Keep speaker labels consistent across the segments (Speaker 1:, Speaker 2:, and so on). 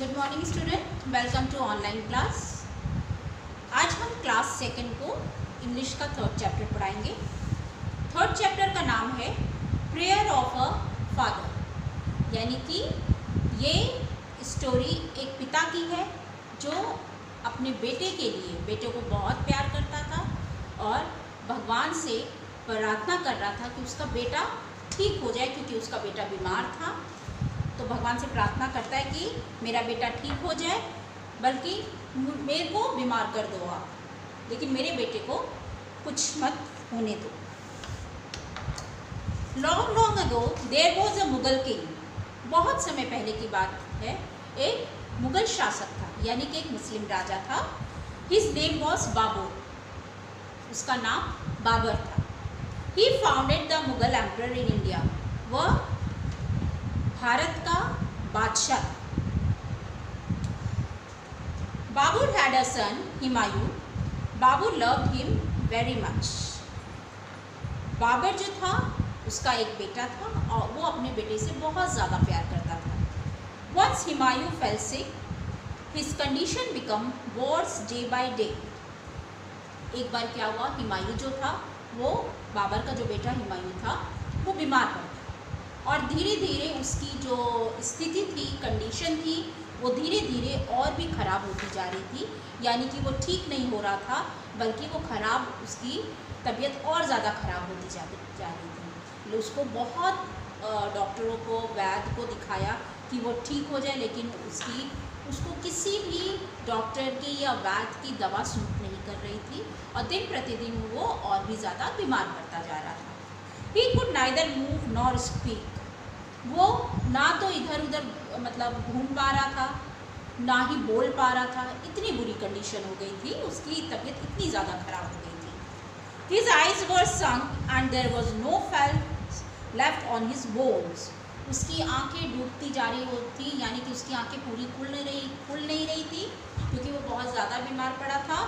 Speaker 1: Good morning student, welcome to online class. आज हम class second को इंग्लिश का थर्ड चैप्टर पढ़ाएंगे। थर्ड चैप्टर का नाम है प्रेयर ऑफ अ फादर, यानी कि ये स्टोरी एक पिता की है जो अपने बेटे के लिए, बेटे को बहुत प्यार करता था और भगवान से प्रार्थना कर रहा था कि उसका बेटा ठीक हो जाए, क्योंकि उसका बेटा बीमार था। तो भगवान से प्रार्थना करता है कि मेरा बेटा ठीक हो जाए, बल्कि मेरे को बीमार कर दो आप, लेकिन मेरे बेटे को कुछ मत होने दो। Long long ago there was a Mughal king. बहुत समय पहले की बात है, एक मुगल शासक था, यानी कि एक मुस्लिम राजा था। हिज नेम वॉज बाबर, उसका नाम बाबर था। He founded the Mughal emperor in India, वह भारत का बादशाह था। Babur had a son Humayun. Babur loved him very much. Babur जो था उसका एक बेटा था और वो अपने बेटे से बहुत ज़्यादा प्यार करता था। Once Humayun fell sick, his condition become worse day by day. एक बार क्या हुआ, हुमायूं जो था, वो बाबर का जो बेटा हुमायूं था, वो बीमार पड़ गया और धीरे धीरे उसकी जो स्थिति थी, कंडीशन थी, वो धीरे धीरे और भी ख़राब होती जा रही थी। यानी कि वो ठीक नहीं हो रहा था, बल्कि वो ख़राब, उसकी तबीयत और ज़्यादा ख़राब होती जा रही थी। उसको बहुत डॉक्टरों को, वैद्य को दिखाया कि वो ठीक हो जाए, लेकिन उसको किसी भी डॉक्टर की या वैद्य की दवा सूट नहीं कर रही थी और दिन प्रतिदिन वो और भी ज़्यादा बीमार पड़ता जा रहा था। He could neither move nor speak. वो ना तो इधर उधर मतलब घूम पा रहा था, ना ही बोल पा रहा था। इतनी बुरी कंडीशन हो गई थी, उसकी तबीयत इतनी ज़्यादा खराब हो गई थी। His eyes were sunk and there was no fat left on his bones. उसकी आंखें डूबती जा रही थी, यानी कि उसकी आंखें पूरी खुल नहीं रही थी, क्योंकि वो बहुत ज़्यादा बीमार पड़ा था।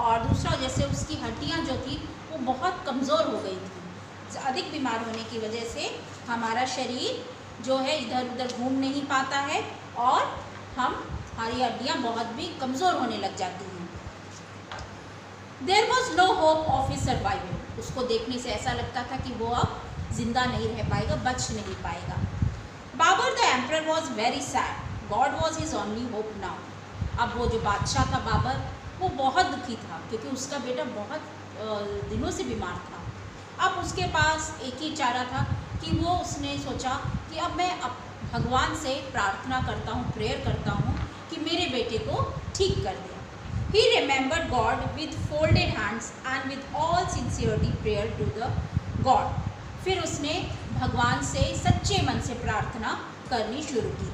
Speaker 1: और दूसरा, जैसे उसकी हड्डियाँ जो थी वो बहुत कमज़ोर हो गई थी। अधिक बीमार होने की वजह से हमारा शरीर जो है इधर उधर घूम नहीं पाता है और हमारी हड्डियाँ बहुत भी कमज़ोर होने लग जाती हैं। There was no hope of his survival. उसको देखने से ऐसा लगता था कि वो अब जिंदा नहीं रह पाएगा, बच नहीं पाएगा। Babur the emperor was very sad. God was his only hope now. अब वो जो बादशाह था बाबर, वो बहुत दुखी था, क्योंकि उसका बेटा बहुत दिनों से बीमार था। अब उसके पास एक ही चारा था कि उसने सोचा कि अब मैं भगवान से प्रार्थना करता हूँ, प्रेयर करता हूँ कि मेरे बेटे को ठीक कर दे। He remembered God with folded hands and with all sincerity prayer to the God. फिर उसने भगवान से सच्चे मन से प्रार्थना करनी शुरू की।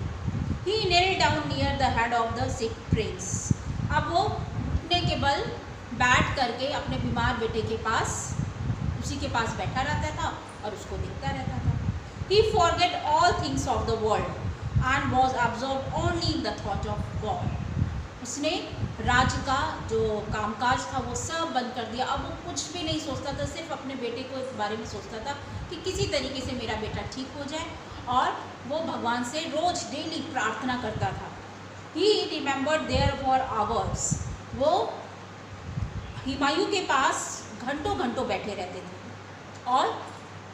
Speaker 1: He knelt down near the head of the sick prince. अब वो घुटने के बल बैठ करके अपने बीमार बेटे के पास, उसी के पास बैठा रहता था और उसको देखता रहता था। He forget all things of the world and was absorbed only in the thought of God. उसने राज्य का जो कामकाज था वो सब बंद कर दिया। अब वो कुछ भी नहीं सोचता था, सिर्फ अपने बेटे को बारे में सोचता था कि किसी तरीके से मेरा बेटा ठीक हो जाए, और वो भगवान से रोज डेली प्रार्थना करता था। He remembered there for hours. वो हुमायूं के पास घंटों घंटों बैठे रहते थे और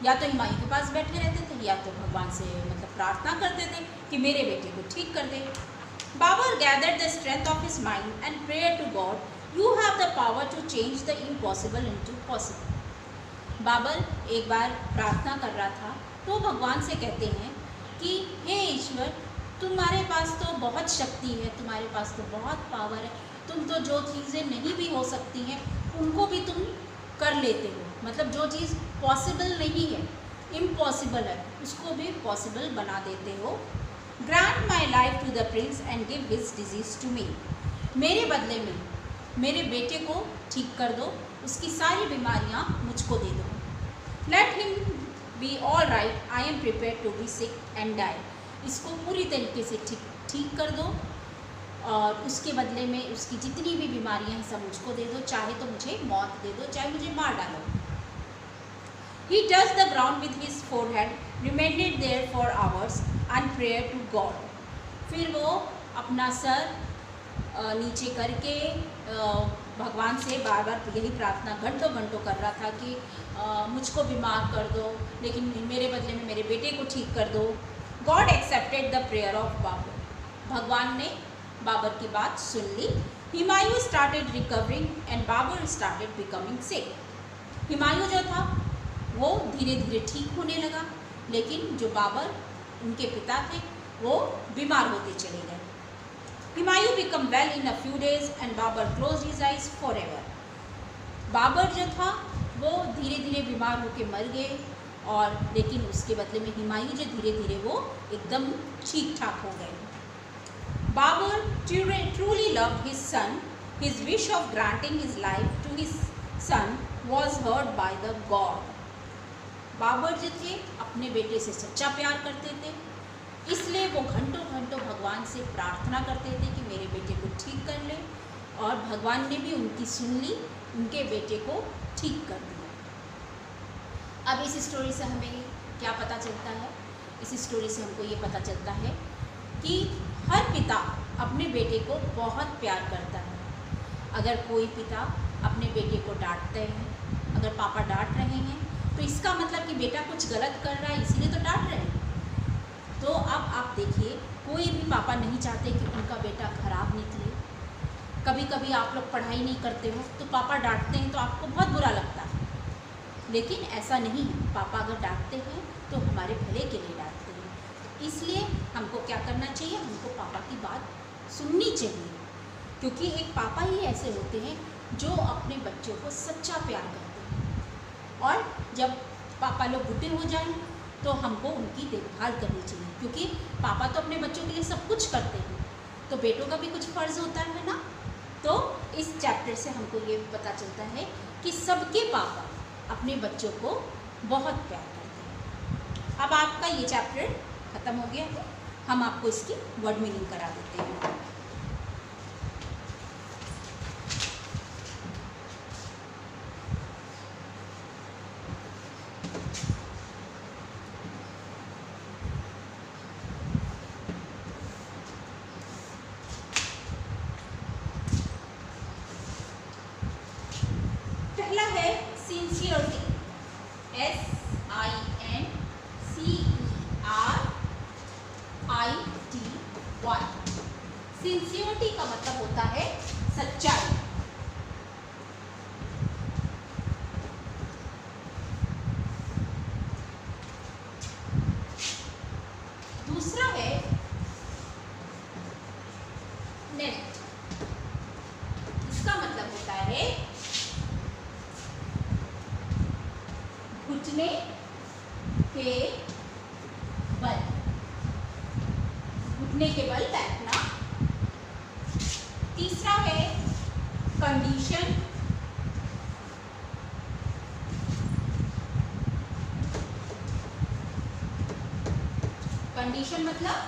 Speaker 1: या तो हुमायूं के पास बैठे रहते थे या तो भगवान से मतलब प्रार्थना करते थे कि मेरे बेटे को ठीक कर दे। Babar gathered the strength of his mind and prayed to God, you have the power to change the impossible into possible. Babar एक बार प्रार्थना कर रहा था तो भगवान से कहते हैं कि हे ईश्वर, तुम्हारे पास तो बहुत शक्ति है, तुम्हारे पास तो बहुत पावर है, तुम तो जो चीज़ें नहीं भी हो सकती हैं उनको भी तुम कर लेते हो। मतलब जो चीज़ पॉसिबल नहीं है, इम्पॉसिबल है, उसको भी पॉसिबल बना देते हो। Grant my life to the prince and give his disease to me. मेरे बदले में मेरे बेटे को ठीक कर दो, उसकी सारी बीमारियाँ मुझको दे दो। Let him be all right, I am prepare to be sick and die. इसको पूरी तरीके से ठीक कर दो और उसके बदले में उसकी जितनी भी बीमारियां हैं सब मुझको दे दो, चाहे तो मुझे मौत दे दो, चाहे मुझे मार डालो। He touched the ground with his forehead, remained there for hours and prayed to God. फिर वो अपना सर नीचे करके भगवान से बार बार यही प्रार्थना घंटों घंटों कर रहा था कि मुझको बीमार कर दो, लेकिन मेरे बदले में मेरे बेटे को ठीक कर दो। God accepted the prayer of Babur. भगवान ने बाबर की बात सुन ली। Humayun started recovering and Babur started becoming sick. Humayun जो था वो धीरे धीरे ठीक होने लगा, लेकिन जो बाबर उनके पिता थे वो बीमार होते चले गए। Humayun became well in a few days and Babar closed his eyes forever। Babar जो था वो धीरे धीरे बीमार होकर मर गए, और लेकिन उसके बदले में हुमायूं जो धीरे धीरे वो एकदम ठीक ठाक हो गए। Babar truly loved his son. His wish of granting his life to his son was heard by the God। Babar जो थे अपने बेटे से सच्चा प्यार करते थे, इसलिए वो घंटों घंटों भगवान से प्रार्थना करते थे कि मेरे बेटे को ठीक कर ले, और भगवान ने भी उनकी सुन ली, उनके बेटे को ठीक कर दिया। अब इस स्टोरी से हमें क्या पता चलता है? इस स्टोरी से हमको ये पता चलता है कि हर पिता अपने बेटे को बहुत प्यार करता है। अगर कोई पिता अपने बेटे को डांटते हैं, अगर पापा डांट रहे हैं, तो इसका मतलब कि बेटा कुछ गलत कर रहा है, इसीलिए तो डांट रहे हैं। तो अब आप देखिए, कोई भी पापा नहीं चाहते कि उनका बेटा खराब निकले। कभी कभी आप लोग पढ़ाई नहीं करते हो तो पापा डांटते हैं तो आपको बहुत बुरा लगता है, लेकिन ऐसा नहीं है। पापा अगर डांटते हैं तो हमारे भले के लिए डांटते हैं। इसलिए हमको क्या करना चाहिए? हमको पापा की बात सुननी चाहिए, क्योंकि एक पापा ही ऐसे होते हैं जो अपने बच्चों को सच्चा प्यार करते हैं। और जब पापा लोग बूढ़े हो जाएं तो हमको उनकी देखभाल करनी चाहिए, क्योंकि पापा तो अपने बच्चों के लिए सब कुछ करते हैं, तो बेटों का भी कुछ फ़र्ज़ होता है ना। तो इस चैप्टर से हमको ये पता चलता है कि सबके पापा अपने बच्चों को बहुत प्यार करते हैं। अब आपका ये चैप्टर ख़त्म हो गया है, हम आपको इसकी वर्ड मीनिंग करा देते हैं। Sincerity, SINCERITY। सिंसियरिटी का मतलब होता है सच्चाई। दूसरा है नेट, इसका मतलब होता है घुटने के बल, घुटने के बल बैठना। तीसरा है कंडीशन, कंडीशन मतलब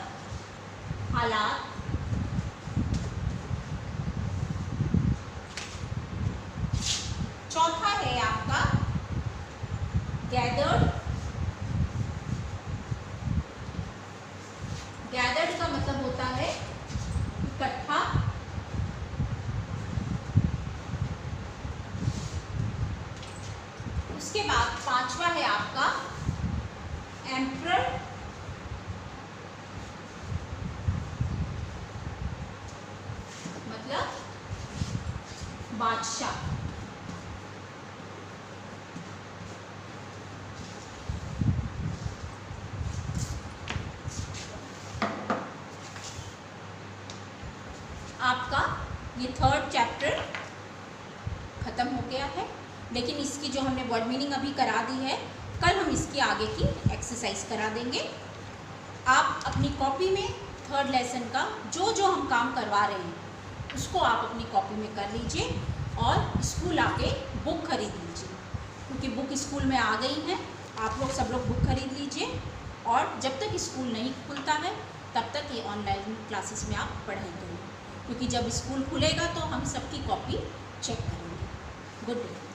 Speaker 1: हालात। चौथा है आपका गैदर्ड, गैदर्ड का मतलब होता है इकट्ठा। उसके बाद पांचवा है आपका एम्परर, मतलब बादशाह। आपका ये थर्ड चैप्टर ख़त्म हो गया है, लेकिन इसकी जो हमने वर्ड मीनिंग अभी करा दी है, कल हम इसकी आगे की एक्सरसाइज करा देंगे। आप अपनी कॉपी में थर्ड लेसन का जो जो हम काम करवा रहे हैं उसको आप अपनी कॉपी में कर लीजिए, और स्कूल आके बुक खरीद लीजिए, क्योंकि बुक स्कूल में आ गई है। आप लोग सब लोग बुक खरीद लीजिए, और जब तक स्कूल नहीं खुलता है तब तक ये ऑनलाइन क्लासेस में आप पढ़ाई करिए, क्योंकि जब स्कूल खुलेगा तो हम सबकी कॉपी चेक करेंगे। Good day.